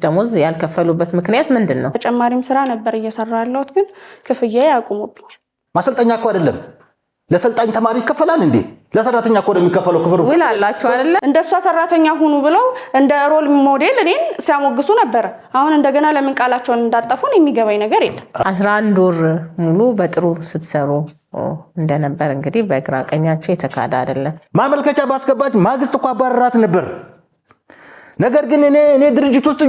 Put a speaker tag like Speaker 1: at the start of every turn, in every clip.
Speaker 1: ደሞዝ ያልከፈሉበት ምክንያት ምንድነው?
Speaker 2: ተጨማሪም ስራ ነበር እየሰራለሁት ግን ክፍያ ያቆሙብኝ።
Speaker 3: ማሰልጠኛ እኮ አይደለም ለሰልጣኝ ተማሪ ይከፈላል እንዴ? ለሰራተኛ እኮ የሚከፈለው ክፍሩ
Speaker 1: ውል አላችሁ አይደለ?
Speaker 2: እንደሷ ሰራተኛ ሁኑ ብለው እንደ ሮል ሞዴል እኔን ሲያሞግሱ ነበር። አሁን እንደገና ለምን ቃላቸውን እንዳጠፉን የሚገባኝ ነገር የለም።
Speaker 1: 11 ወር ሙሉ በጥሩ ስትሰሩ እንደነበር እንግዲህ በግራ ቀኛችሁ የተካደ አይደለም።
Speaker 3: ማመልከቻ ባስገባች ማግስት እኮ አባረራት ነበር። ነገር ግን እኔ ድርጅት ውስጥ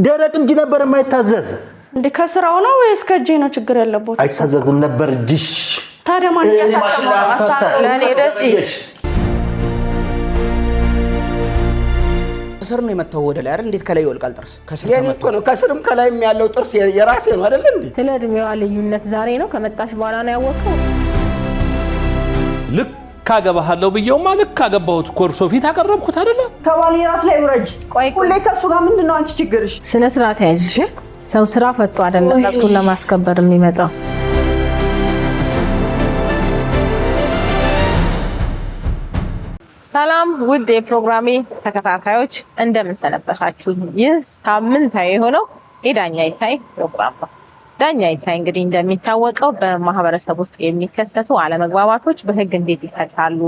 Speaker 3: ደረቅ እንጂ ነበር የማይታዘዝ።
Speaker 2: እንዴ ከስራው ነው ወይስ ከእጄ ነው ችግር ያለበት?
Speaker 3: አይታዘዝም ነበር እጅሽ።
Speaker 2: ታዲያ ማን ያሳተማው?
Speaker 1: ለኔ ደዚህ
Speaker 4: ከስር ነው የመጣው ወደ ላይ አይደል? እንዴት ከላይ ይወልቃል ጥርስ? ከስር
Speaker 5: ተመቶ ነው። ከስርም ከላይም ያለው ጥርስ የራሴ ነው አይደል እንዴ?
Speaker 1: ስለ እድሜዋ ልዩነት ዛሬ ነው ከመጣሽ በኋላ ነው ያወቀው።
Speaker 6: ልክ ካገባሃለው ብየውማ ልክ ካገባሁት ኮርሶ ፊት አቀረብኩት አይደለ?
Speaker 5: ከባሌ ራስ ላይ ውረጅ። ሁሌ ከሱ ጋር ምንድነው አንቺ ችግርሽ?
Speaker 1: ስነ ስርዓት ያዥ። ሰው ስራ ፈጥቶ አይደለም መብቱን ለማስከበር የሚመጣው። ሰላም ውድ የፕሮግራሜ ተከታታዮች እንደምን ሰነበታችሁ? ይህ ሳምንታዊ የሆነው የዳኛ ይታይ ፕሮግራም ነው። ዳኛ ይታይ እንግዲህ እንደሚታወቀው በማህበረሰብ ውስጥ የሚከሰቱ አለመግባባቶች በህግ እንዴት ይፈታሉ፣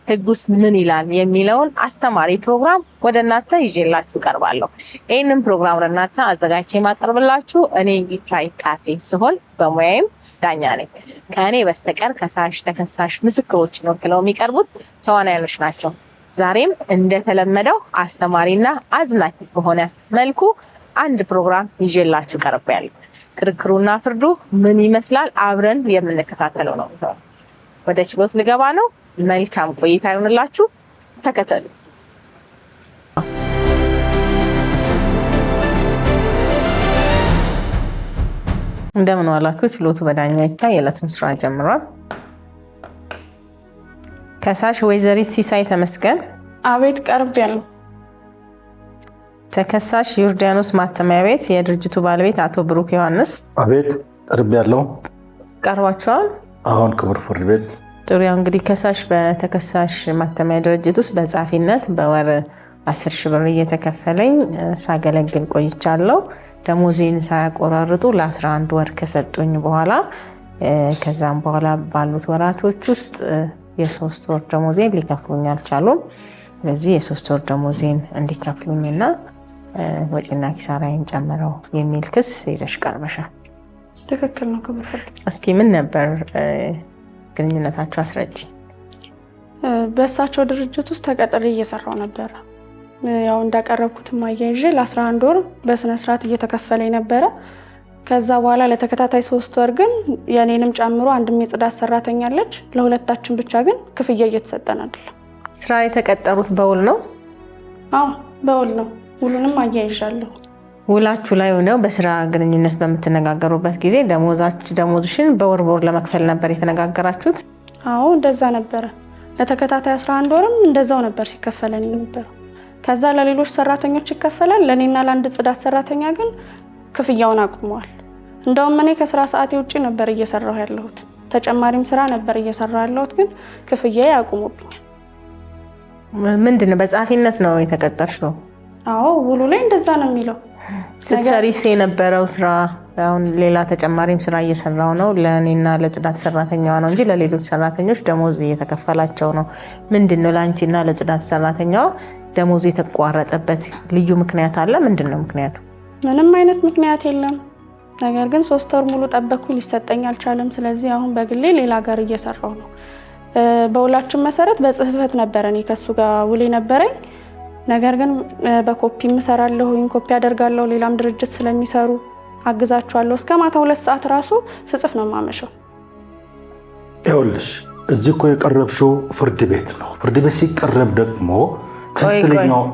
Speaker 1: ህጉስ ምን ይላል የሚለውን አስተማሪ ፕሮግራም ወደ እናንተ ይዤላችሁ ቀርባለሁ። ይህንን ፕሮግራም ለእናንተ አዘጋጅቼ ማቀርብላችሁ እኔ ይታይ ቃሴ ሲሆን በሙያዬም ዳኛ ነኝ። ከእኔ በስተቀር ከሳሽ፣ ተከሳሽ፣ ምስክሮችን ወክለው የሚቀርቡት ተዋናዮች ናቸው። ዛሬም እንደተለመደው አስተማሪና አዝናኝ በሆነ መልኩ አንድ ፕሮግራም ይዤላችሁ ቀርቤያለሁ። ክርክሩና ፍርዱ ምን ይመስላል አብረን የምንከታተለው ነው። ወደ ችሎት ልገባ ነው። መልካም ቆይታ ይሁንላችሁ። ተከተሉ። እንደምን ዋላችሁ። ችሎቱ በዳኛ ይታይ የዕለቱን ስራ ጀምሯል። ከሳሽ ወይዘሪት ሲሳይ ተመስገን።
Speaker 2: አቤት ቀርቤያለሁ።
Speaker 1: ተከሳሽ ዮርዳኖስ ማተሚያ ቤት የድርጅቱ ባለቤት አቶ ብሩክ ዮሐንስ።
Speaker 3: አቤት ቀርቤያለሁ።
Speaker 1: ቀርባችኋል?
Speaker 3: አሁን ክቡር ፍርድ ቤት።
Speaker 1: ጥሩ። እንግዲህ ከሳሽ በተከሳሽ ማተሚያ ድርጅት ውስጥ በጻፊነት በወር 10 ሺህ ብር እየተከፈለኝ ሳገለግል ቆይቻለሁ። ደሞዜን ሳያቆራርጡ ለ11 ወር ከሰጡኝ በኋላ ከዛም በኋላ ባሉት ወራቶች ውስጥ የ3 ወር ደሞዜን ሊከፍሉኝ አልቻሉም። ስለዚህ የ3 ወር ደሞዜን እንዲከፍሉኝና ወጪና ኪሳራዬን ጨምረው የሚል ክስ ይዘሽ ቀርበሻል።
Speaker 2: ትክክል ነው ክቡር ፍርድ።
Speaker 1: እስኪ ምን ነበር ግንኙነታችሁ? አስረጂ።
Speaker 2: በእሳቸው ድርጅት ውስጥ ተቀጥሬ እየሰራው ነበር። ያው እንዳቀረብኩትም አያይዤ ለ11 ወር በስነ ስርዓት እየተከፈለኝ ነበረ። ከዛ በኋላ ለተከታታይ 3 ወር ግን የኔንም ጨምሮ አንድም የጽዳት ሰራተኛ አለች። ለሁለታችን ብቻ ግን ክፍያ እየተሰጠን አይደለም።
Speaker 1: ስራ የተቀጠሩት በውል ነው?
Speaker 2: አዎ በውል ነው። ውሉንም አያይዣለሁ።
Speaker 1: ውላችሁ ላይ ሆነው በስራ ግንኙነት በምትነጋገሩበት ጊዜ ደሞዝሽን በወር በወር ለመክፈል ነበር የተነጋገራችሁት?
Speaker 2: አዎ እንደዛ ነበረ። ለተከታታይ 11 ወርም እንደዛው ነበር ሲከፈለን የነበረው። ከዛ ለሌሎች ሰራተኞች ይከፈላል፣ ለኔና ለአንድ ጽዳት ሰራተኛ ግን ክፍያውን አቁመዋል። እንደውም እኔ ከስራ ሰዓቴ ውጪ ነበር እየሰራሁ ያለሁት። ተጨማሪም ስራ ነበር እየሰራሁ ያለሁት ግን ክፍያዬ አቁሞብኛል።
Speaker 1: ምንድነው በጻፊነት ነው የተቀጠርሽው?
Speaker 2: አዎ ውሉ ላይ እንደዛ ነው የሚለው።
Speaker 1: ስትሰሪስ የነበረው ስራ አሁን ሌላ ተጨማሪም ስራ እየሰራው ነው ለኔና ለጽዳት ሰራተኛዋ ነው እንጂ ለሌሎች ሰራተኞች ደሞዝ እየተከፈላቸው ነው። ምንድነው ላንቺና ለጽዳት ሰራተኛዋ ደሞዝ የተቋረጠበት ልዩ ምክንያት አለ? ምንድነው ምክንያቱ?
Speaker 2: ምንም አይነት ምክንያት የለም። ነገር ግን 3 ወር ሙሉ ጠበቅኩ፣ ሊሰጠኝ አልቻለም። ስለዚህ አሁን በግሌ ሌላ ጋር እየሰራው ነው። በውላችን መሰረት በጽህፈት ነበር እኔ ከሱ ጋር ውል ነበረኝ። ነገር ግን በኮፒ እሰራለሁ፣ ኮፒ አደርጋለሁ። ሌላም ድርጅት ስለሚሰሩ አግዛቸዋለሁ። እስከ ማታ 2 ሰዓት ራሱ ስጽፍ ነው የማመሸው።
Speaker 3: ይኸውልሽ እዚህ እኮ የቀረብሽው ፍርድ ቤት ነው። ፍርድ ቤት ሲቀረብ ደግሞ ትክክለኛው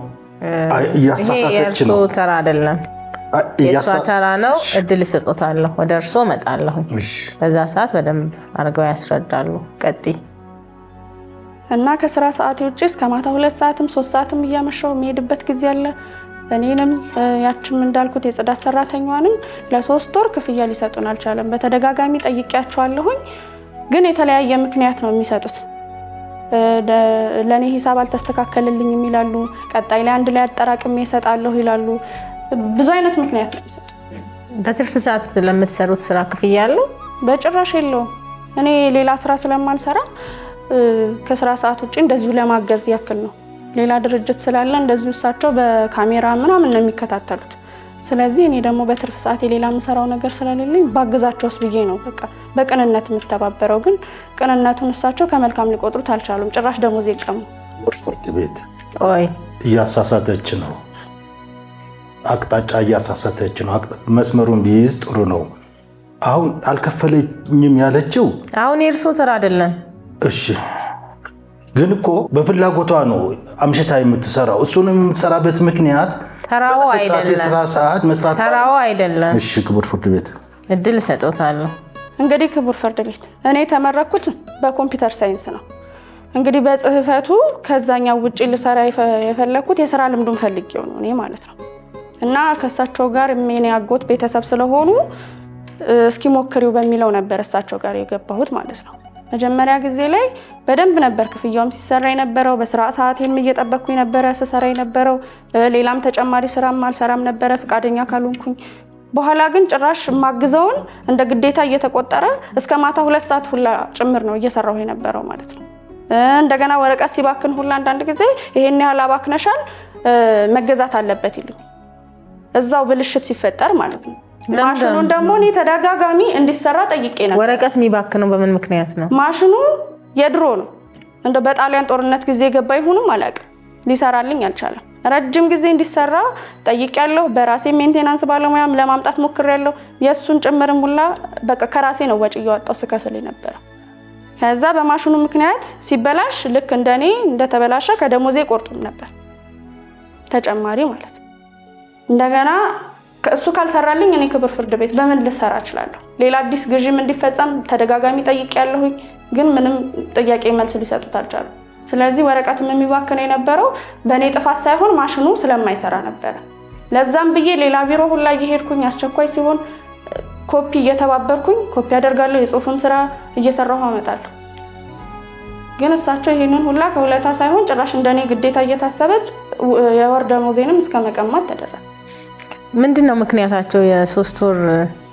Speaker 3: እያሳሳተች ነው።
Speaker 1: ይሄ ተራ አይደለም፣ የሷ ተራ ነው። እድል እሰጥዎታለሁ፣ ወደ እርሶ እመጣለሁ። በዛ ሰዓት በደንብ አድርገው ያስረዳሉ። ቀጥይ።
Speaker 2: እና ከስራ ሰዓት ውጪ እስከ ማታ 2 ሰዓትም 3 ሰዓትም እያመሸው የሚሄድበት ጊዜ አለ። እኔንም ያችም እንዳልኩት የጽዳት ሰራተኛዋንም ለ3 ወር ክፍያ ሊሰጡን አልቻለም። በተደጋጋሚ ጠይቄያቸዋለሁኝ ግን የተለያየ ምክንያት ነው የሚሰጡት። ለኔ ሂሳብ አልተስተካከለልኝም ይላሉ። ቀጣይ ላይ አንድ ላይ አጠራቅሜ እሰጣለሁ ይላሉ። ብዙ አይነት ምክንያት ነው የሚሰጡት።
Speaker 1: በትርፍ ሰዓት ለምትሰሩት ስራ ክፍያ አለው?
Speaker 2: በጭራሽ የለውም። እኔ ሌላ ስራ ስለማልሰራ ከስራ ሰዓት ውጪ እንደዚሁ ለማገዝ ያክል ነው። ሌላ ድርጅት ስላለ እንደዚሁ እሳቸው በካሜራ ምናምን ነው የሚከታተሉት። ስለዚህ እኔ ደግሞ በትርፍ ሰዓት የሌላ የምሰራው ነገር ስለሌለኝ ባግዛቸውስ ብዬ ነው በቃ በቅንነት የምተባበረው። ግን ቅንነቱን እሳቸው ከመልካም ሊቆጥሩት አልቻሉም። ጭራሽ ደሞዝ ይቀሙ።
Speaker 3: ፍርድ ቤት እያሳሳተች ነው፣ አቅጣጫ እያሳሳተች ነው። መስመሩን ቢይዝ ጥሩ ነው። አሁን አልከፈለኝም ያለችው
Speaker 1: አሁን የእርሶ ተራ አይደለም።
Speaker 3: እሺ ግን እኮ በፍላጎቷ ነው አምሽታ የምትሰራው። እሱንም የምትሰራበት ምክንያት
Speaker 1: ተራው አይደለም፣
Speaker 3: የስራ ሰዓት መስራት
Speaker 1: ተራው አይደለም።
Speaker 3: እሺ ክቡር ፍርድ ቤት
Speaker 1: እድል ሰጥቶታለሁ።
Speaker 2: እንግዲህ ክቡር ፍርድ ቤት እኔ የተመረኩት በኮምፒውተር ሳይንስ ነው። እንግዲህ በጽህፈቱ ከዛኛው ውጪ ልሰራ የፈለኩት የስራ ልምዱን ፈልጌው ነው እኔ ማለት ነው። እና ከእሳቸው ጋር የኔ አጎት ቤተሰብ ስለሆኑ እስኪ ሞክሪው በሚለው ነበር እሳቸው ጋር የገባሁት ማለት ነው። መጀመሪያ ጊዜ ላይ በደንብ ነበር ክፍያውም ሲሰራ የነበረው። በስራ ሰዓቴም እየጠበቅኩኝ ነበረ ስሰራ የነበረው። ሌላም ተጨማሪ ስራም አልሰራም ነበረ ፍቃደኛ ካልሆንኩኝ። በኋላ ግን ጭራሽ ማግዘውን እንደ ግዴታ እየተቆጠረ እስከ ማታ 2 ሰዓት ሁላ ጭምር ነው እየሰራሁ የነበረው ማለት ነው። እንደገና ወረቀት ሲባክን ሁላ አንዳንድ ጊዜ ይሄን ያህል አባክነሻል መገዛት አለበት ይሉኝ፣ እዛው ብልሽት ሲፈጠር ማለት ነው። ማሽኑን ደግሞ እኔ ተደጋጋሚ እንዲሰራ ጠይቄ ነበር።
Speaker 1: ወረቀት የሚባክነው በምን ምክንያት ነው?
Speaker 2: ማሽኑ የድሮ ነው። እንደ በጣሊያን ጦርነት ጊዜ ገባ ይሁንም አላውቅም፣ ሊሰራልኝ አልቻለም። ረጅም ጊዜ እንዲሰራ ጠይቄያለሁ። በራሴ ሜንቴናንስ ባለሙያም ለማምጣት ሞክሬያለሁ። የሱን ጭምርም ሁላ በቃ ከራሴ ነው ወጪ እያወጣው ስከፍል ነበር። ከዛ በማሽኑ ምክንያት ሲበላሽ ልክ እንደኔ እንደተበላሸ ከደሞዜ ቆርጡም ነበር ተጨማሪ ማለት ነው። እንደገና እሱ ካልሰራልኝ እኔ ክቡር ፍርድ ቤት በምን ልሰራ እችላለሁ? ሌላ አዲስ ግዥም እንዲፈጸም ተደጋጋሚ ጠይቄያለሁኝ፣ ግን ምንም ጥያቄ መልስ ሊሰጡት አልቻሉ። ስለዚህ ወረቀትም የሚባክነው የነበረው በእኔ ጥፋት ሳይሆን ማሽኑ ስለማይሰራ ነበረ። ለዛም ብዬ ሌላ ቢሮ ሁላ እየሄድኩኝ አስቸኳይ ሲሆን ኮፒ እየተባበርኩኝ ኮፒ አደርጋለሁ፣ የጽሁፍም ስራ እየሰራሁ አመጣለሁ። ግን እሳቸው ይሄንን ሁላ ከውለታ ሳይሆን ጭራሽ እንደኔ ግዴታ እየታሰበች የወር ደሞዜንም እስከ መቀማት ተደረገ።
Speaker 1: ምንድነው ምክንያታቸው? የ3 ወር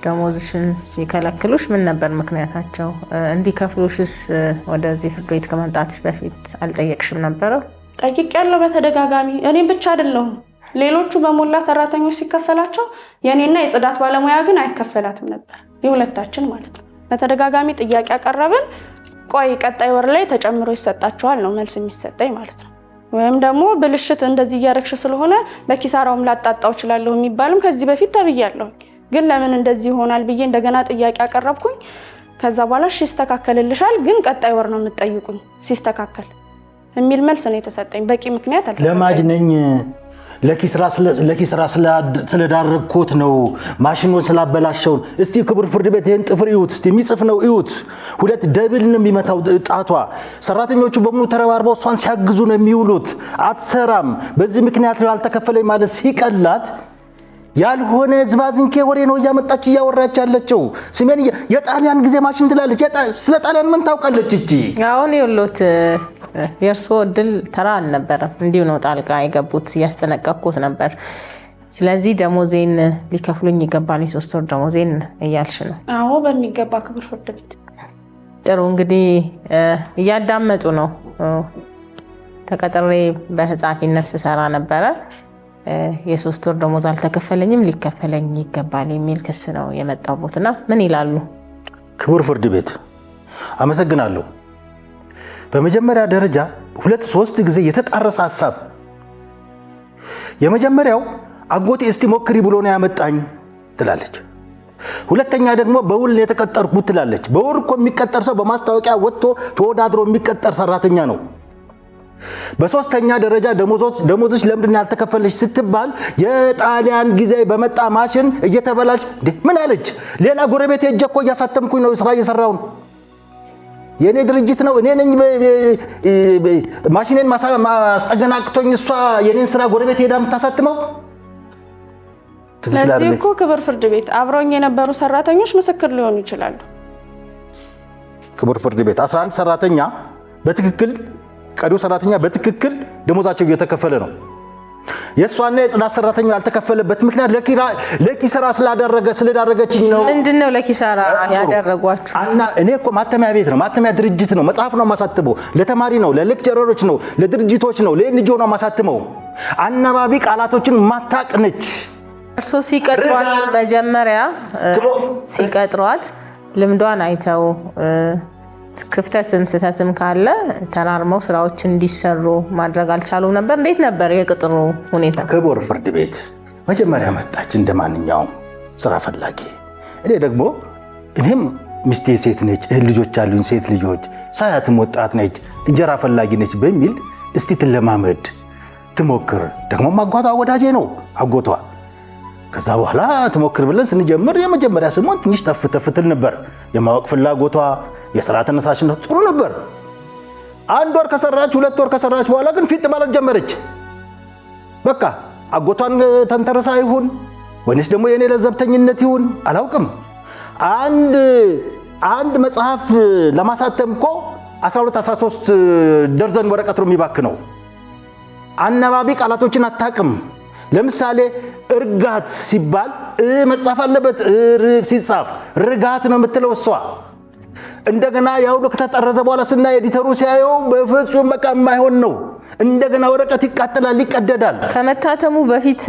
Speaker 1: ደሞዝሽን ሲከለክሉሽ ምን ነበር ምክንያታቸው? እንዲከፍሉሽስ ወደዚህ ፍርድ ቤት ከመምጣትሽ በፊት አልጠየቅሽም ነበረ?
Speaker 2: ጠይቄያለሁ በተደጋጋሚ። እኔ ብቻ አይደለሁም ሌሎቹ በሞላ ሰራተኞች ሲከፈላቸው የኔና የጽዳት ባለሙያ ግን አይከፈላትም ነበር፣ የሁለታችን ማለት ነው። በተደጋጋሚ ጥያቄ አቀረብን። ቆይ ቀጣይ ወር ላይ ተጨምሮ ይሰጣቸዋል ነው መልስ የሚሰጠኝ ማለት ነው። ወይም ደግሞ ብልሽት እንደዚህ እያረክሽ ስለሆነ በኪሳራውም ላጣጣው እችላለሁ የሚባልም ከዚህ በፊት ተብያለሁ። ግን ለምን እንደዚህ ይሆናል ብዬ እንደገና ጥያቄ አቀረብኩኝ። ከዛ በኋላ እሺ ይስተካከልልሻል፣ ግን ቀጣይ ወር ነው የምትጠይቁኝ ሲስተካከል የሚል መልስ ነው የተሰጠኝ። በቂ ምክንያት አለ
Speaker 3: ለማጅነኝ ለኪስራ ስለዳረግኩት ነው ማሽኑን ስላበላሸው። እስቲ ክቡር ፍርድ ቤት ይሄን ጥፍር ይዩት፣ እስቲ የሚጽፍ ነው ይዩት። 2 ደብል ነው የሚመታው ጣቷ። ሰራተኞቹ በሙሉ ተረባርበው እሷን ሲያግዙ ነው የሚውሉት። አትሰራም። በዚህ ምክንያት ያልተከፈለኝ ማለት ሲቀላት ያልሆነ ዝባዝንኬ ወሬ ነው እያመጣች እያወራች ያለችው። ስሜን የጣሊያን ጊዜ ማሽን ትላለች። ስለ ጣሊያን ምን ታውቃለች እቺ?
Speaker 1: አሁን ይኸውልዎት የእርሶ እድል ተራ አልነበረም። እንዲሁ ነው ጣልቃ የገቡት። እያስጠነቀቅኩት ነበር። ስለዚህ ደሞዜን ሊከፍሉኝ ይገባል፣ የ3 ወር ደሞዜን እያልሽ ነው?
Speaker 2: አዎ በሚገባ ክቡር ፍርድ ቤት።
Speaker 1: ጥሩ እንግዲህ እያዳመጡ ነው። ተቀጥሬ በህፃፊነት ስሰራ ነበረ። የ3 ወር ደሞዝ አልተከፈለኝም፣ ሊከፈለኝ ይገባል የሚል ክስ ነው የመጣሁትና ምን ይላሉ?
Speaker 3: ክቡር ፍርድ ቤት አመሰግናለሁ። በመጀመሪያ ደረጃ 2-3 ጊዜ የተጣረሰ ሐሳብ። የመጀመሪያው አጎቴ እስቲ ሞክሪ ብሎ ነው ያመጣኝ ትላለች። ሁለተኛ ደግሞ በውል የተቀጠርኩት ትላለች። በውል እኮ የሚቀጠር ሰው በማስታወቂያ ወጥቶ ተወዳድሮ የሚቀጠር ሰራተኛ ነው። በሶስተኛ ደረጃ ደሞዝሽ ለምንድን ያልተከፈለሽ ስትባል የጣሊያን ጊዜ በመጣ ማሽን እየተበላሽ ምን አለች? ሌላ ጎረቤት ሄጄ እኮ እያሳተምኩኝ ነው፣ ስራ እየሰራሁ ነው። የኔ ድርጅት ነው፣ እኔ ነኝ ማሽኔን ማስጠገናቅቶኝ እሷ የኔን ስራ ጎረቤት ሄዳ የምታሳትመው።
Speaker 2: ለዚህ እኮ ክቡር ፍርድ ቤት አብረውኝ የነበሩ ሰራተኞች ምስክር ሊሆኑ ይችላሉ።
Speaker 3: ክቡር ፍርድ ቤት 11 ሰራተኛ በትክክል ቀሪው ሰራተኛ በትክክል ደሞዛቸው እየተከፈለ ነው። የሷና የጽዳት ሰራተኛው ያልተከፈለበት ምክንያት ለኪሳራ ስለዳረገችኝ ነው።
Speaker 1: ምንድነው ለኪሳራ ያደረጓችሁ?
Speaker 3: እኔ እኮ ማተሚያ ቤት ነው፣ ማተሚያ ድርጅት ነው። መጽሐፍ ነው ማሳትመው፣ ለተማሪ ነው፣ ለሌክቸረሮች ነው፣ ለድርጅቶች ነው፣ ለኤንጂኦ ነው ማሳትመው። አናባቢ ቃላቶችን ማታቅ ነች።
Speaker 1: እርሶ ሲቀጥሯት መጀመሪያ ሲቀጥሯት ልምዷን አይተው ክፍተትም ስተትም ካለ ተራርመው ስራዎች እንዲሰሩ ማድረግ አልቻሉም ነበር? እንዴት ነበር የቅጥሩ ሁኔታ?
Speaker 3: ክቡር ፍርድ ቤት መጀመሪያ መጣች እንደማንኛውም ስራ ፈላጊ። እኔም ሚስቴ ሴት ነች፣ እህል ልጆች አሉኝ፣ ሴት ልጆች፣ ሳያትም ወጣት ነች፣ እንጀራ ፈላጊ ነች በሚል እስቲ ትለማመድ ትሞክር። ደግሞ አጎቷ ወዳጄ ነው አጎቷ። ከዛ በኋላ ትሞክር ብለን ስንጀምር የመጀመሪያ ስሞን ትንሽ ተፍተፍትል ነበር። የማወቅ ፍላጎቷ የሥራ ተነሳሽነት ጥሩ ነበር። 1 ወር ከሰራች 2 ወር ከሰራች በኋላ ግን ፊት ማለት ጀመረች። በቃ አጎቷን ተንተረሳ ይሁን ወይስ ደግሞ የኔ ለዘብተኝነት ይሁን አላውቅም። አንድ መጽሐፍ ለማሳተም እኮ 12 13 ደርዘን ወረቀት ነው የሚባክነው። አናባቢ ቃላቶችን አታውቅም። ለምሳሌ እርጋት ሲባል መጻፍ አለበት፣ ሲጻፍ ርጋት ነው የምትለው እሷ። እንደገና ያው ከተጠረዘ በኋላ ስና ኤዲተሩ ሲያየው በፍጹም በቃ የማይሆን ነው። እንደገና ወረቀት ይቃጠላል፣ ይቀደዳል።
Speaker 1: ከመታተሙ በፊት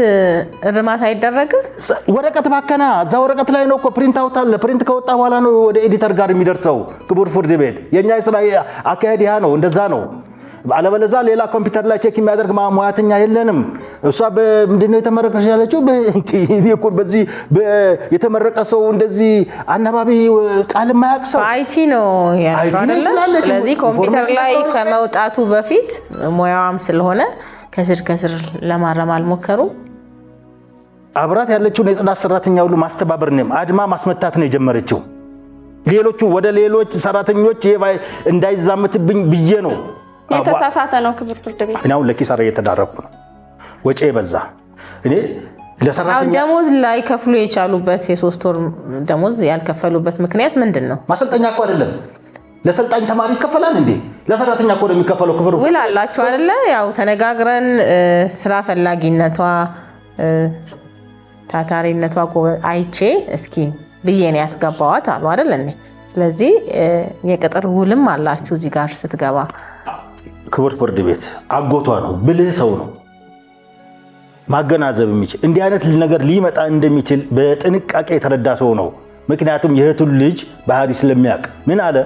Speaker 1: እርማት አይደረግም።
Speaker 3: ወረቀት ባከና እዛ ወረቀት ላይ ነው እኮ ፕሪንት አውት አለ። ፕሪንት ከወጣ በኋላ ነው ወደ ኤዲተር ጋር የሚደርሰው። ክቡር ፍርድ ቤት የኛ የሥራ አካሄድ ያ ነው፣ እንደዛ ነው። አለበለዚያ ሌላ ኮምፒውተር ላይ ቼክ የሚያደርግ ሙያተኛ የለንም። እሷ በምንድነው የተመረቀች ያለችው? በዚህ የተመረቀ ሰው እንደዚህ አናባቢ ቃል የማያውቅ ሰው
Speaker 1: አይቲ ነው ያለው። ስለዚህ ኮምፒውተር ላይ ከመውጣቱ በፊት ሙያዋም ስለሆነ ከስር ለማረም አልሞከሩ።
Speaker 3: አብራት ያለችው የጽዳት ሰራተኛ ሁሉ ማስተባበር ነው፣ አድማ ማስመታት ነው የጀመረችው። ሌሎቹ ወደ ሌሎች ሰራተኞች እንዳይዛመትብኝ ብዬ ነው።
Speaker 2: የተሳሳተ ነው ክቡር ፍርድ ቤት።
Speaker 3: እኔ አሁን ለኪሳራ እየተዳረኩ ነው። ወጪ በዛ። እኔ ለሰራተኛ
Speaker 1: ደሞዝ ላይ ከፍሉ የቻሉበት የ3 ወር ደሞዝ ያልከፈሉበት ምክንያት ምንድን ነው?
Speaker 3: ማሰልጠኛ እኮ አይደለም። ለሰልጣኝ ተማሪ ይከፈላል እንዴ? ለሰራተኛ እኮ ነው የሚከፈለው። ክፍሩ
Speaker 1: ውል አላችሁ አይደለ? ያው ተነጋግረን ስራ ፈላጊነቷ ታታሪነቷ አይቼ እስኪ ብዬ ነው ያስገባዋት አሉ አይደል እንዴ? ስለዚህ የቅጥር ውልም አላችሁ እዚህ ጋር ስትገባ።
Speaker 3: ክቡር ፍርድ ቤት አጎቷ ነው፣ ብልህ ሰው ነው፣ ማገናዘብ የሚችል እንዲህ አይነት ነገር ሊመጣ እንደሚችል በጥንቃቄ የተረዳ ሰው ነው። ምክንያቱም የእህቱን ልጅ ባህሪ ስለሚያውቅ ምን አለ፣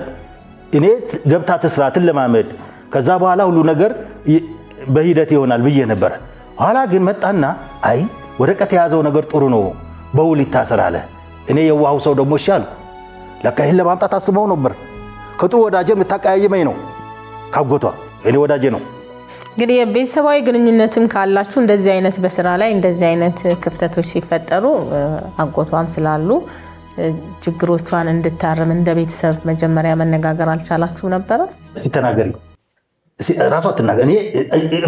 Speaker 3: እኔ ገብታ ትስራ ትለማመድ፣ ከዛ በኋላ ሁሉ ነገር በሂደት ይሆናል ብዬ ነበር። ኋላ ግን መጣና አይ ወረቀት የያዘው ነገር ጥሩ ነው፣ በውል ይታሰር አለ። እኔ የዋሁ ሰው ደግሞ እሺ አልኩ። ለካ ይሄን ለማምጣት አስበው ነበር። ከጥሩ ወዳጄ የምታቀያይመኝ ነው ካጎቷ። እኔ ወዳጄ ነው።
Speaker 1: እንግዲህ የቤተሰባዊ ግንኙነትም ካላችሁ እንደዚህ አይነት በስራ ላይ እንደዚህ አይነት ክፍተቶች ሲፈጠሩ አጎቷም ስላሉ ችግሮቿን እንድታርም እንደ ቤተሰብ መጀመሪያ መነጋገር አልቻላችሁ ነበር?
Speaker 3: እስቲ ተናገሪ፣ ራሷ ትናገር። እኔ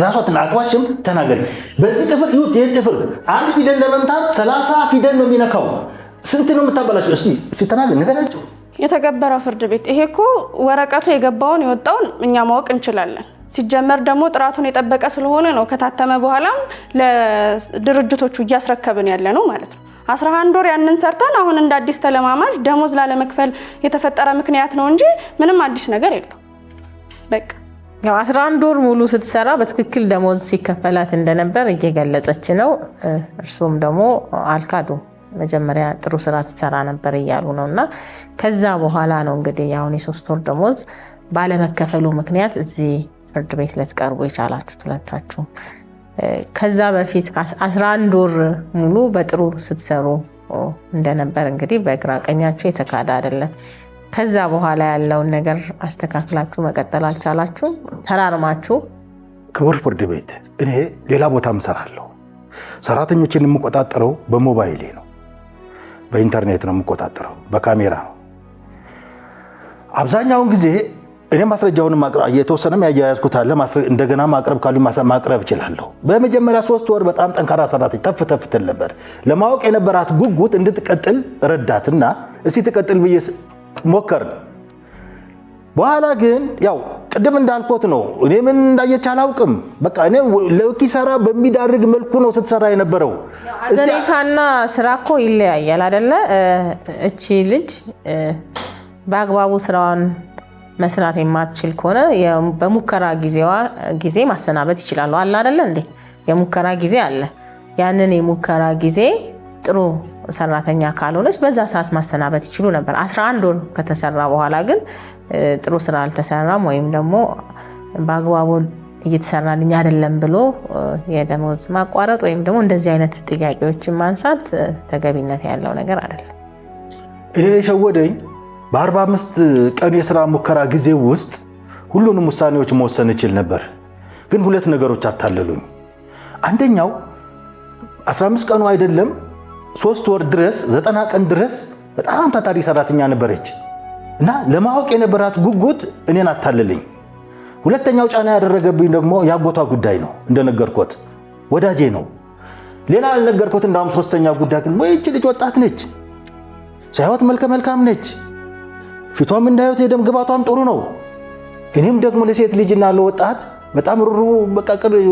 Speaker 3: ራሷ አትዋሽም፣ ተናገሪ። በዚህ ጥፍር ይሁት ይሄን ጥፍር አንድ ፊደል ለመምታት 30 ፊደል ነው የሚነካው። ስንት ነው የምታበላሽው? እስቲ ተናገሪ፣ ንገራቸው።
Speaker 2: የተከበረው ፍርድ ቤት ይሄ እኮ ወረቀቱ የገባውን የወጣውን እኛ ማወቅ እንችላለን። ሲጀመር ደግሞ ጥራቱን የጠበቀ ስለሆነ ነው ከታተመ በኋላም ለድርጅቶቹ እያስረከብን ያለ ነው ማለት ነው። 11 ወር ያንን ሰርተን አሁን እንደ አዲስ ተለማማጅ ደሞዝ ላለመክፈል የተፈጠረ ምክንያት ነው እንጂ ምንም አዲስ ነገር የለም። በቃ
Speaker 1: ያው 11 ወር ሙሉ ስትሰራ በትክክል ደሞዝ ሲከፈላት እንደነበር እየገለጸች ነው። እርሱም ደግሞ አልካዱ መጀመሪያ ጥሩ ስራ ትሰራ ነበር እያሉ ነውና ከዛ በኋላ ነው እንግዲህ ያሁን የ3 ወር ደሞዝ ባለመከፈሉ ምክንያት እዚህ ፍርድ ቤት ልትቀርቡ የቻላችሁት ሁለታችሁ። ከዛ በፊት 11 ወር ሙሉ በጥሩ ስትሰሩ እንደነበር እንግዲህ በግራ ቀኛችሁ የተካደ አይደለም። ከዛ በኋላ ያለውን ነገር አስተካክላችሁ መቀጠል አልቻላችሁ፣ ተራርማችሁ።
Speaker 3: ክቡር ፍርድ ቤት እኔ ሌላ ቦታም እሰራለሁ። ሰራተኞችን የምቆጣጠረው በሞባይሌ ነው፣ በኢንተርኔት ነው የምቆጣጠረው፣ በካሜራ ነው። አብዛኛውን ጊዜ እኔ ማስረጃውን የተወሰነም ያያያዝኩት አለ፣ እንደገና ማቅረብ ካሉ ማቅረብ እችላለሁ። በመጀመሪያ 3 ወር በጣም ጠንካራ ሰራተኛ ተፍ ትል ነበር። ለማወቅ የነበራት ጉጉት እንድትቀጥል ረዳትና እስቲ ትቀጥል ብዬ ሞከርን። በኋላ ግን ያው ቅድም እንዳልኩት ነው። እኔ ምን እንዳየች አላውቅም። በቃ እኔ ለኪሳራ በሚዳርግ መልኩ ነው ስትሰራ የነበረው።
Speaker 1: አዘኔታና ስራ እኮ ይለያያል አይደለ? እቺ ልጅ በአግባቡ ስራዋን መስራት የማትችል ከሆነ በሙከራ ጊዜ ማሰናበት ይችላሉ አለ አይደለ እንዴ? የሙከራ ጊዜ አለ። ያንን የሙከራ ጊዜ ጥሩ ሰራተኛ ካልሆነች በዛ ሰዓት ማሰናበት ይችሉ ነበር። 11 ወር ከተሰራ በኋላ ግን ጥሩ ስራ አልተሰራም ወይም ደግሞ በአግባቡ እየተሰራልኝ አይደለም ብሎ የደሞዝ ማቋረጥ ወይም ደግሞ እንደዚህ አይነት ጥያቄዎችን ማንሳት ተገቢነት ያለው ነገር አይደለም።
Speaker 3: እኔ የሸወደኝ በ45 ቀን የሥራ ሙከራ ጊዜ ውስጥ ሁሉንም ውሳኔዎች መወሰን እችል ነበር። ግን ሁለት ነገሮች አታለሉኝ። አንደኛው 15 ቀኑ አይደለም 3 ወር ድረስ 90 ቀን ድረስ በጣም ታታሪ ሰራተኛ ነበረች እና ለማወቅ የነበራት ጉጉት እኔን አታለለኝ። ሁለተኛው ጫና ያደረገብኝ ደግሞ ያጎቷ ጉዳይ ነው። እንደነገርኩት ወዳጄ ነው። ሌላ አልነገርኩት። እንዳውም ሶስተኛው ጉዳይ ግን ወይ እቺ ልጅ ወጣት ነች፣ ሳይወት መልከ መልካም ነች፣ ፊቷም እንዳዩት የደም ግባቷም ጥሩ ነው። እኔም ደግሞ ለሴት ልጅና ለወጣት በጣም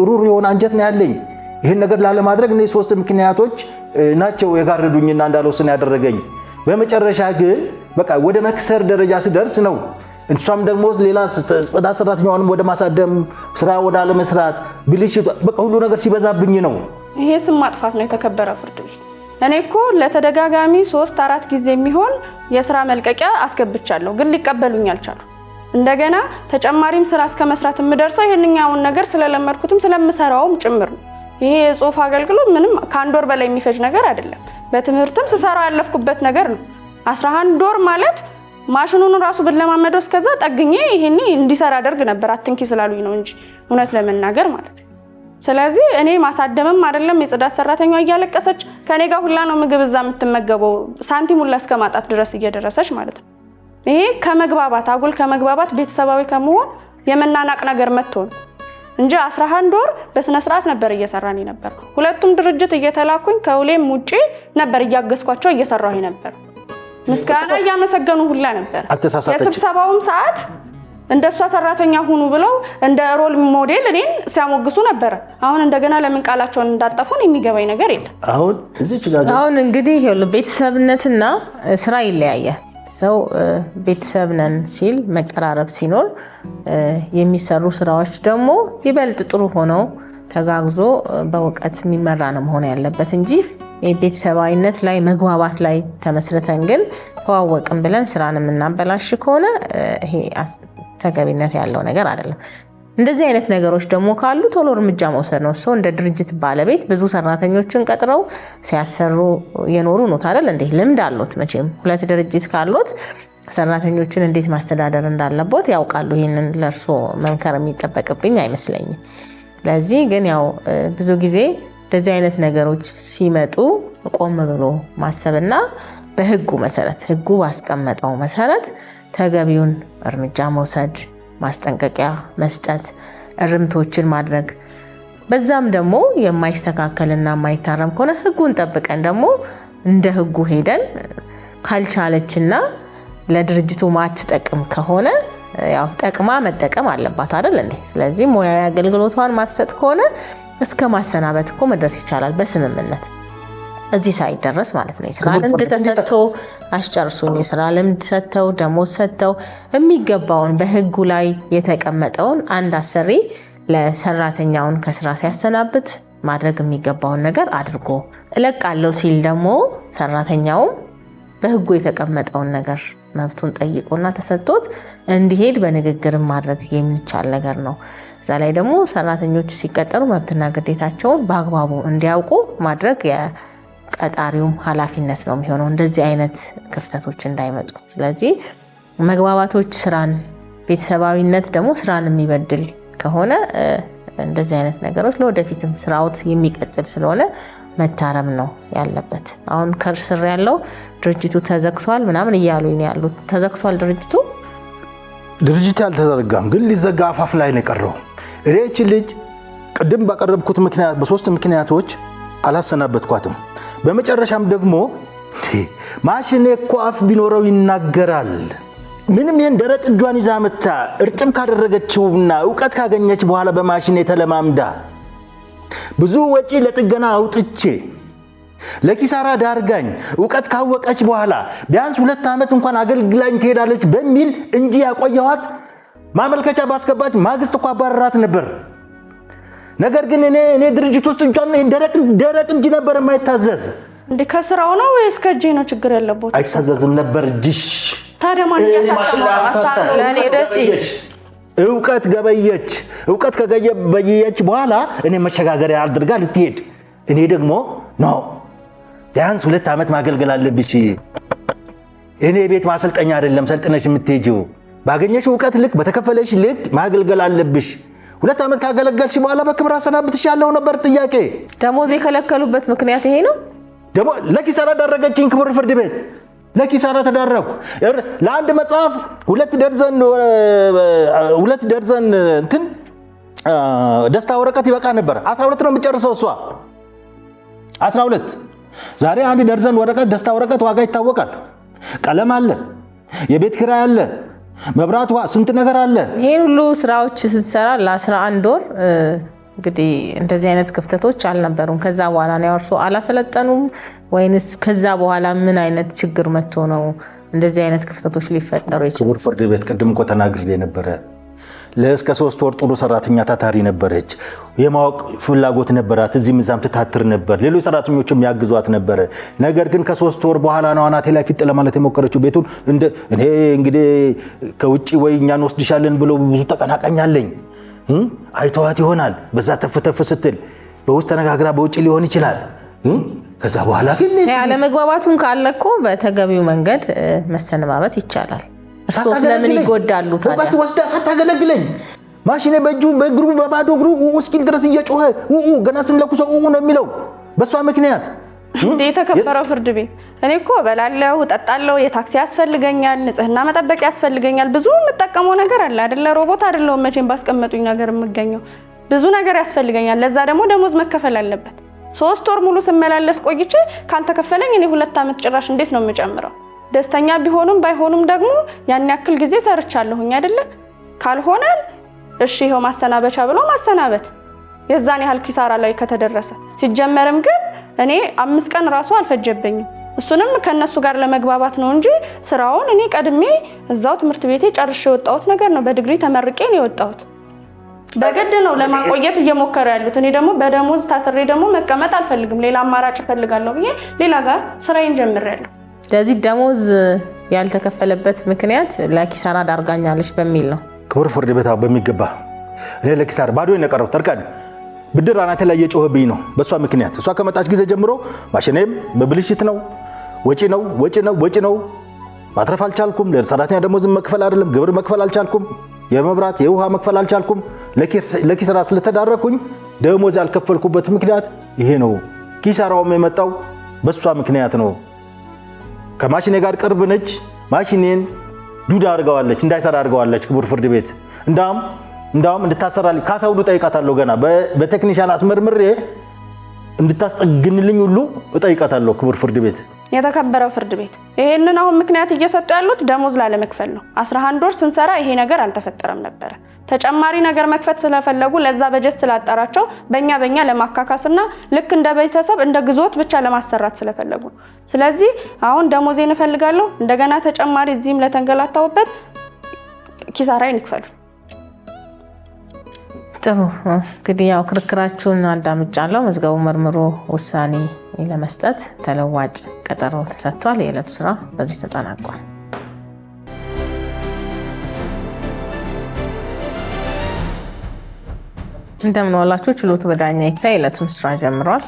Speaker 3: ሩሩ የሆነ አንጀት ነው ያለኝ። ይህን ነገር ላለማድረግ እነዚህ 3 ምክንያቶች ናቸው የጋረዱኝና እንዳልወስን ያደረገኝ። በመጨረሻ ግን በቃ ወደ መክሰር ደረጃ ስደርስ ነው እሷም ደግሞ ሌላ ጽዳት ሰራተኛዋንም ወደ ማሳደም ስራ ወደ አለመስራት ብልሽት በቃ ሁሉ ነገር ሲበዛብኝ ነው።
Speaker 2: ይሄ ስም ማጥፋት ነው። የተከበረ ፍርድ ቤት እኔ እኮ ለተደጋጋሚ 3-4 ጊዜ የሚሆን የስራ መልቀቂያ አስገብቻለሁ፣ ግን ሊቀበሉኝ አልቻሉ። እንደገና ተጨማሪም ስራ እስከመስራት የምደርሰው ይሄንኛውን ነገር ስለለመድኩትም ስለምሰራውም ጭምር ነው። ይሄ የጽሁፍ አገልግሎት ምንም ከ1 ወር በላይ የሚፈጅ ነገር አይደለም። በትምህርትም ስሰራ ያለፍኩበት ነገር ነው። 11 ወር ማለት ማሽኑን ራሱ ብለማመደው እስከዛ ጠግኜ ይሄን እንዲሰራ አደርግ ነበር። አትንኪ ስላሉኝ ነው እንጂ እውነት ለመናገር ማለት ነው። ስለዚህ እኔ ማሳደምም አይደለም የጽዳት ሰራተኛዋ እያለቀሰች ከኔ ጋር ሁላ ነው ምግብ እዛ የምትመገበው ሳንቲም ሁላ እስከማጣት ድረስ እየደረሰች ማለት ነው። ይሄ ከመግባባት አጉል ከመግባባት ቤተሰባዊ ከመሆን የመናናቅ ነገር መጥቶ ነው እንጂ 11 ወር በስነ ስርዓት ነበር እየሰራን ነበር። ሁለቱም ድርጅት እየተላኩኝ ከውሌም ውጪ ነበር እያገዝኳቸው እየሰራሁ ነበር። ምስጋና እያመሰገኑ ሁላ ነበር። የስብሰባውም ሰዓት እንደሷ ሰራተኛ ሁኑ ብለው እንደ ሮል ሞዴል እኔን ሲያሞግሱ ነበር። አሁን እንደገና ለምን ቃላቸውን እንዳጠፉን የሚገባኝ ነገር የለም።
Speaker 1: አሁን እንግዲህ ቤተሰብነትና ስራ ይለያያል። ሰው ቤተሰብ ነን ሲል መቀራረብ ሲኖር የሚሰሩ ስራዎች ደግሞ ይበልጥ ጥሩ ሆነው ተጋግዞ በእውቀት የሚመራ ነው መሆን ያለበት እንጂ ቤተሰባዊነት ላይ መግባባት ላይ ተመስርተን ግን ተዋወቅን ብለን ስራን የምናበላሽ ከሆነ ይሄ ተገቢነት ያለው ነገር አይደለም። እንደዚህ አይነት ነገሮች ደግሞ ካሉ ቶሎ እርምጃ መውሰድ ነው። ሰው እንደ ድርጅት ባለቤት ብዙ ሰራተኞችን ቀጥረው ሲያሰሩ የኖሩ ነው አይደል እንዴ? ልምድ አሉት መቼም። 2 ድርጅት ካሉት ሰራተኞችን እንዴት ማስተዳደር እንዳለበት ያውቃሉ። ይሄንን ለርሶ መምከር የሚጠበቅብኝ አይመስለኝም። ለዚህ ግን ያው ብዙ ጊዜ እንደዚህ አይነት ነገሮች ሲመጡ ቆም ብሎ ማሰብና በህጉ መሰረት ህጉ ባስቀመጠው መሰረት ተገቢውን እርምጃ መውሰድ፣ ማስጠንቀቂያ መስጠት፣ እርምቶችን ማድረግ። በዛም ደግሞ የማይስተካከልና የማይታረም ከሆነ ህጉን ጠብቀን ደግሞ እንደ ህጉ ሄደን ካልቻለችና ለድርጅቱ ማትጠቅም ከሆነ ያው ጠቅማ መጠቀም አለባት አይደል እንዴ? ስለዚህ ሙያዊ አገልግሎቷን ማትሰጥ ከሆነ እስከ ማሰናበት እኮ መድረስ ይቻላል በስምምነት። እዚህ ሳይደረስ ማለት ነው። የስራ ልምድ ተሰጥቶ አስጨርሱኝ፣ የስራ ልምድ ሰጥተው ደሞዝ ሰጥተው የሚገባውን በህጉ ላይ የተቀመጠውን አንድ አሰሪ ለሰራተኛውን ከስራ ሲያሰናብት ማድረግ የሚገባውን ነገር አድርጎ እለቃለሁ ሲል ደግሞ ሰራተኛውም በህጉ የተቀመጠውን ነገር መብቱን ጠይቆና ተሰጥቶት እንዲሄድ በንግግር ማድረግ የሚቻል ነገር ነው። እዛ ላይ ደግሞ ሰራተኞቹ ሲቀጠሩ መብትና ግዴታቸውን በአግባቡ እንዲያውቁ ማድረግ የቀጣሪውም ኃላፊነት ነው የሚሆነው፣ እንደዚህ አይነት ክፍተቶች እንዳይመጡ። ስለዚህ መግባባቶች ስራን፣ ቤተሰባዊነት ደግሞ ስራን የሚበድል ከሆነ እንደዚህ አይነት ነገሮች ለወደፊትም ስራውት የሚቀጥል ስለሆነ መታረም ነው ያለበት። አሁን ከስር ያለው ድርጅቱ ተዘግቷል ምናምን እያሉኝ ያሉት ተዘግቷል።
Speaker 3: ድርጅቱ ያልተዘጋም ግን ሊዘጋ አፋፍ ላይ ነው የቀረው። እኔ እቺ ልጅ ቅድም ባቀረብኩት ምክንያት በ3 ምክንያቶች አላሰናበትኳትም። በመጨረሻም ደግሞ ማሽኔ እኮ አፍ ቢኖረው ይናገራል ምንም ይሄን ደረቅ እጇን ይዛ መጣ እርጥም ካደረገችውና ዕውቀት ካገኘች በኋላ በማሽን የተለማምዳ ብዙ ወጪ ለጥገና አውጥቼ ለኪሳራ ዳርጋኝ ዕውቀት ካወቀች በኋላ ቢያንስ 2 ዓመት እንኳን አገልግላኝ ትሄዳለች በሚል እንጂ ያቆየዋት ማመልከቻ ባስገባች ማግስት እንኳን አባረራት ነበር። ነገር ግን እኔ ድርጅት ውስጥ እንኳን ደረቅ እንጂ ነበር የማይታዘዝ።
Speaker 2: እንዴ ከስራው ነው ወይስ ከእጄ ነው ችግር ያለበት?
Speaker 3: አይታዘዝም ነበር እጅሽ።
Speaker 2: ታዲያ ማን ያሳተማው?
Speaker 1: ለኔ ደስ
Speaker 3: ዕውቀት ገበየች። ዕውቀት ከገበየች በኋላ እኔ መሸጋገሪያ አድርጋ ልትሄድ እኔ ደግሞ ነው ቢያንስ 2 ዓመት ማገልገል አለብሽ። እኔ ቤት ማሰልጠኛ አይደለም ሰልጥነሽ የምትሄጂው። ባገኘሽ ዕውቀት ልክ በተከፈለሽ ልክ ማገልገል አለብሽ። 2 ዓመት ካገለገልሽ በኋላ በክብር አሰናብትሻለሁ ነበር ጥያቄ።
Speaker 1: ደሞዝ የከለከሉበት ምክንያት ይሄ ነው።
Speaker 3: ደሞ ለኪሳራ ዳረገችኝ ክቡር ፍርድ ቤት። ለኪሳራ ተዳረኩ። ለአንድ መጽሐፍ 2 ደርዘን እንትን ደስታ ወረቀት ይበቃ ነበር። 12 ነው የምጨርሰው እሷ 12። ዛሬ 1 ደርዘን ወረቀት ደስታ ወረቀት ዋጋ ይታወቃል። ቀለም አለ፣ የቤት ኪራይ አለ፣ መብራት፣ ውሃ፣ ስንት ነገር አለ።
Speaker 1: ይሄን ሁሉ ስራዎች ስትሰራ ለ11 ወር እንግዲህ እንደዚህ አይነት ክፍተቶች አልነበሩም። ከዛ በኋላ ነው ያርሶ አላሰለጠኑም ወይንስ ከዛ በኋላ ምን አይነት ችግር መጥቶ ነው እንደዚህ አይነት ክፍተቶች ሊፈጠሩ ይችላል?
Speaker 3: ክቡር ፍርድ ቤት ቅድም እኮ ተናግሬ ነበረ። ለእስከ 3 ወር ጥሩ ሰራተኛ ታታሪ ነበረች። የማወቅ ፍላጎት ነበራት። እዚህም እዛም ትታትር ነበር። ሌሎች ሰራተኞችም ያግዟት ነበር። ነገር ግን ከ3 ወር በኋላ ነው አናቴ ላይ ፊት ለማለት የሞከረችው። ቤቱን እኔ እንግዲህ ከውጪ ወይ እኛን ወስድሻለን ብሎ ብዙ ተቀናቃኛለኝ አይተዋት ይሆናል። በዛ ተፍተፍ ስትል በውስጥ ተነጋግራ በውጪ ሊሆን ይችላል። ከዛ በኋላ ግን
Speaker 1: ያለመግባባቱም ካለ እኮ በተገቢው መንገድ መሰነባበት ይቻላል። እሱ ስለምን ይጎዳሉ ታዲያ?
Speaker 3: ዕውቀት ወስዳ ሳታገለግለኝ ማሽኔ በእጁ በእግሩ በባዶ እግሩ እስኪል ድረስ እየጮኸ ገና ስንለኩሰው ነው የሚለው በሷ ምክንያት።
Speaker 2: እንዴ የተከበረው ፍርድ ቤት እኔ እኮ በላለው እጠጣለው፣ የታክሲ ያስፈልገኛል፣ ንጽህና መጠበቅ ያስፈልገኛል፣ ብዙ የምጠቀመው ነገር አለ አይደለ? ሮቦት አይደለም መቼም ባስቀመጡኝ ነገር የምገኘው ብዙ ነገር ያስፈልገኛል። ለዛ ደግሞ ደሞዝ መከፈል አለበት። 3 ወር ሙሉ ስመላለስ ቆይቼ ካልተከፈለኝ እኔ 2 ዓመት ጭራሽ እንዴት ነው የምጨምረው? ደስተኛ ቢሆኑም ባይሆኑም ደግሞ ያን ያክል ጊዜ ሰርቻለሁኝ አይደለ? ካልሆነ እሺ ይሄው ማሰናበቻ ብሎ ማሰናበት የዛን ያህል ኪሳራ ላይ ከተደረሰ። ሲጀመርም ግን እኔ 5 ቀን ራሱ አልፈጀበኝም። እሱንም ከነሱ ጋር ለመግባባት ነው እንጂ ስራውን እኔ ቀድሜ እዛው ትምህርት ቤቴ ጨርሼ የወጣሁት ነገር ነው። በዲግሪ ተመርቄ ነው የወጣሁት። በግድ ነው ለማቆየት እየሞከረ ያሉት። እኔ ደግሞ በደሞዝ ታስሬ ደግሞ መቀመጥ አልፈልግም። ሌላ አማራጭ እፈልጋለሁ ብዬ ሌላ ጋር ስራዬን ጀምሬያለሁ።
Speaker 1: ስለዚህ ደሞዝ ያልተከፈለበት ምክንያት ለኪሳራ ዳርጋኛለች በሚል ነው።
Speaker 3: ክቡር ፍርድ ቤት በሚገባ እኔ ለኪሳራ ባዶ የነቀረው ተርካድ ብድር አናቴ ላይ እየጮኸብኝ ነው በሷ ምክንያት። እሷ ከመጣች ጊዜ ጀምሮ ማሽኔም በብልሽት ነው፣ ወጪ ነው። ማትረፍ አልቻልኩም። ለሰራተኛ ደሞዝ መክፈል አይደለም ግብር መክፈል አልቻልኩም። የመብራት የውሃ መክፈል አልቻልኩም። ለኪሳራ ስለተዳረኩኝ ደሞዝ ያልከፈልኩበት ምክንያት ይሄ ነው። ኪሳራውም የመጣው በሷ ምክንያት ነው። ከማሽኔ ጋር ቅርብ ነች። ማሽኔን ዱዳ አድርገዋለች፣ እንዳይሰራ አድርገዋለች። ክቡር ፍርድ ቤት እንዳውም እንድታሰራልኝ ካሳ ሁሉ ጠይቃታለሁ። ገና በቴክኒሻን አስመርምሬ እንድታስጠግንልኝ ሁሉ እጠይቃታለሁ። ክቡር ፍርድ ቤት
Speaker 2: የተከበረው ፍርድ ቤት ይሄንን አሁን ምክንያት እየሰጡ ያሉት ደሞዝ ላለመክፈል ነው። 11 ወር ስንሰራ ይሄ ነገር አልተፈጠረም ነበር። ተጨማሪ ነገር መክፈት ስለፈለጉ ለዛ በጀት ስላጣራቸው በእኛ ለማካካስና ልክ እንደ ቤተሰብ እንደ ግዞት ብቻ ለማሰራት ስለፈለጉ። ስለዚህ አሁን ደሞዜን እፈልጋለሁ። እንደገና ተጨማሪ እዚህም ለተንገላታውበት ኪሳራዬን ይክፈሉ።
Speaker 1: ጥሩ እንግዲህ ያው ክርክራችሁን አዳምጫለሁ። መዝገቡ መርምሮ ውሳኔ ለመስጠት ተለዋጭ ቀጠሮ ተሰጥቷል። የዕለቱ ስራ በዚህ ተጠናቋል። እንደምን ዋላችሁ። ችሎቱ በዳኛ ይታይ የዕለቱን ስራ ጀምሯል።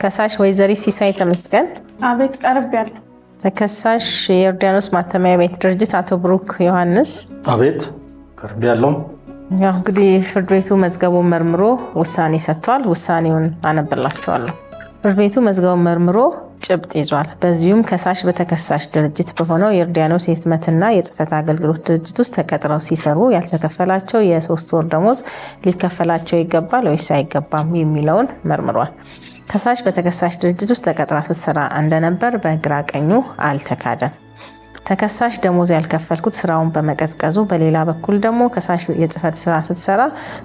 Speaker 1: ከሳሽ ወይዘሪት ሲሳይ ተመስገን።
Speaker 2: አቤት ቀርቤያለሁ።
Speaker 1: ተከሳሽ የዮርዳኖስ ማተሚያ ቤት ድርጅት አቶ ብሩክ ዮሐንስ።
Speaker 3: አቤት ቀርቤያለሁ።
Speaker 1: ያው እንግዲህ ፍርድ ቤቱ መዝገቡን መርምሮ ውሳኔ ሰጥቷል። ውሳኔውን አነብላችኋለሁ። ፍርድ ቤቱ መዝገቡን መርምሮ ጭብጥ ይዟል። በዚሁም ከሳሽ በተከሳሽ ድርጅት በሆነው የዮርዳኖስ የህትመትና የጽህፈት አገልግሎት ድርጅት ውስጥ ተቀጥረው ሲሰሩ ያልተከፈላቸው የ3 ወር ደሞዝ ሊከፈላቸው ይገባል ወይስ አይገባም የሚለውን መርምሯል። ከሳሽ በተከሳሽ ድርጅት ውስጥ ተቀጥራ ስትሰራ እንደነበር በግራ ቀኙ አልተካደም። ተከሳሽ ደሞዝ ያልከፈልኩት ስራውን በመቀዝቀዙ፣ በሌላ በኩል ደግሞ ከሳሽ የጽህፈት ስራ ስትሰራ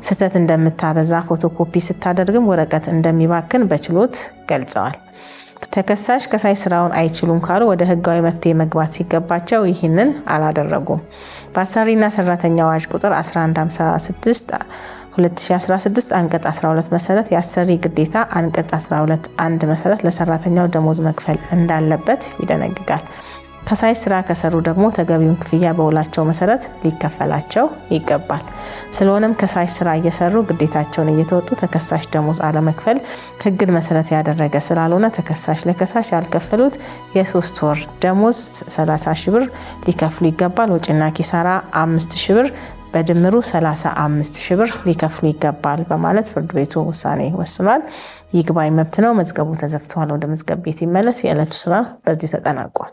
Speaker 1: ስህተት እንደምታበዛ፣ ፎቶኮፒ ስታደርግም ወረቀት እንደሚባክን በችሎት ገልጸዋል። ተከሳሽ ከሳሽ ስራውን አይችሉም ካሉ ወደ ህጋዊ መፍትሄ መግባት ሲገባቸው ይህንን አላደረጉም። በአሰሪና ሰራተኛ አዋጅ ቁጥር 1156 2016 አንቀጽ 12 መሰረት የአሰሪ ግዴታ አንቀጽ 12 1 መሰረት ለሰራተኛው ደሞዝ መክፈል እንዳለበት ይደነግጋል። ከሳሽ ስራ ከሰሩ ደግሞ ተገቢውን ክፍያ በውላቸው መሰረት ሊከፈላቸው ይገባል። ስለሆነም ከሳሽ ስራ እየሰሩ ግዴታቸውን እየተወጡ ተከሳሽ ደሞዝ አለመክፈል ህግን መሰረት ያደረገ ስላልሆነ ተከሳሽ ለከሳሽ ያልከፈሉት የ3 ወር ደሞዝ 30 ሺህ ብር ሊከፍሉ ይገባል። ወጪና ኪሳራ 5 ሺህ ብር በድምሩ 35 ሺህ ብር ሊከፍሉ ይገባል በማለት ፍርድ ቤቱ ውሳኔ ወስኗል። ይግባኝ መብት ነው። መዝገቡ ተዘግቷል። ወደ መዝገብ ቤት ይመለስ። የዕለቱ ስራ በዚሁ ተጠናቋል።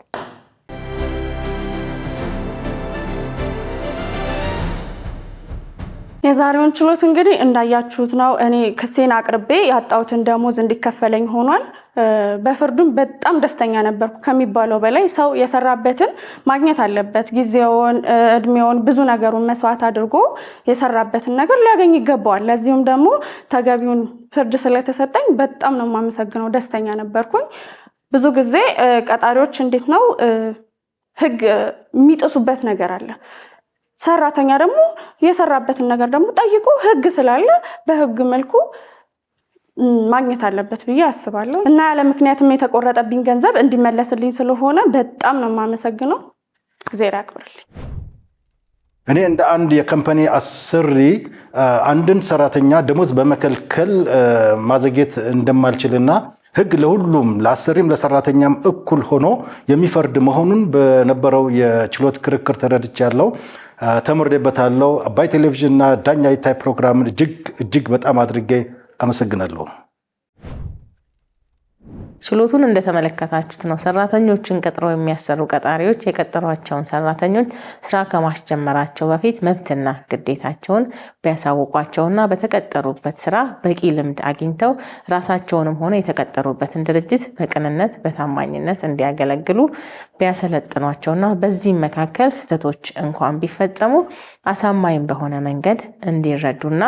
Speaker 2: የዛሬውን ችሎት እንግዲህ እንዳያችሁት ነው። እኔ ክሴን አቅርቤ ያጣሁትን ደሞዝ እንዲከፈለኝ ሆኗል። በፍርዱም በጣም ደስተኛ ነበርኩ ከሚባለው በላይ። ሰው የሰራበትን ማግኘት አለበት። ጊዜውን፣ እድሜውን፣ ብዙ ነገሩን መስዋዕት አድርጎ የሰራበትን ነገር ሊያገኝ ይገባዋል። ለዚሁም ደግሞ ተገቢውን ፍርድ ስለተሰጠኝ በጣም ነው የማመሰግነው። ደስተኛ ነበርኩኝ። ብዙ ጊዜ ቀጣሪዎች እንዴት ነው ህግ የሚጥሱበት ነገር አለ። ሰራተኛ ደግሞ የሰራበትን ነገር ደግሞ ጠይቆ ህግ ስላለ በህግ መልኩ ማግኘት አለበት ብዬ አስባለሁ እና ያለ ምክንያትም የተቆረጠብኝ ገንዘብ እንዲመለስልኝ ስለሆነ በጣም ነው የማመሰግነው። እግዚአብሔር ያክብርልኝ።
Speaker 3: እኔ እንደ አንድ የካምፓኒ አሰሪ አንድን ሰራተኛ ደሞዝ በመከልከል ማዘግየት እንደማልችልና ህግ ለሁሉም ለአሰሪም ለሰራተኛም እኩል ሆኖ የሚፈርድ መሆኑን በነበረው የችሎት ክርክር ተረድቻለሁ፣ ተምሬበታለሁ። አባይ ቴሌቪዥንና ዳኛ ይታይ ፕሮግራምን እጅግ በጣም አድርጌ አመሰግናለሁ።
Speaker 1: ችሎቱን እንደተመለከታችሁት ነው። ሰራተኞችን ቀጥረው የሚያሰሩ ቀጣሪዎች የቀጠሯቸውን ሰራተኞች ስራ ከማስጀመራቸው በፊት መብትና ግዴታቸውን ቢያሳውቋቸውና በተቀጠሩበት ስራ በቂ ልምድ አግኝተው ራሳቸውንም ሆነ የተቀጠሩበትን ድርጅት በቅንነት በታማኝነት እንዲያገለግሉ ቢያሰለጥኗቸውና በዚህም መካከል ስህተቶች እንኳን ቢፈጸሙ አሳማኝ በሆነ መንገድ እንዲረዱና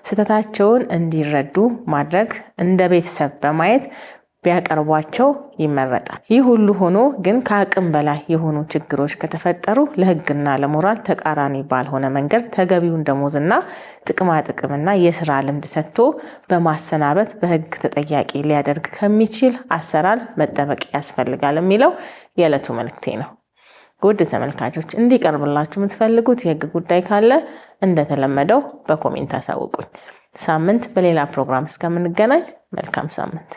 Speaker 1: ስህተታቸውን እንዲረዱ ማድረግ እንደ ቤተሰብ በማየት ቢያቀርቧቸው ይመረጣል። ይህ ሁሉ ሆኖ ግን ከአቅም በላይ የሆኑ ችግሮች ከተፈጠሩ ለህግና ለሞራል ተቃራኒ ባልሆነ መንገድ ተገቢውን ደሞዝና ጥቅማጥቅምና የስራ ልምድ ሰጥቶ በማሰናበት በህግ ተጠያቂ ሊያደርግ ከሚችል አሰራር መጠበቅ ያስፈልጋል የሚለው የዕለቱ መልእክቴ ነው። ውድ ተመልካቾች እንዲቀርብላችሁ የምትፈልጉት የህግ ጉዳይ ካለ እንደተለመደው በኮሜንት አሳውቁኝ። ሳምንት በሌላ ፕሮግራም እስከምንገናኝ መልካም ሳምንት።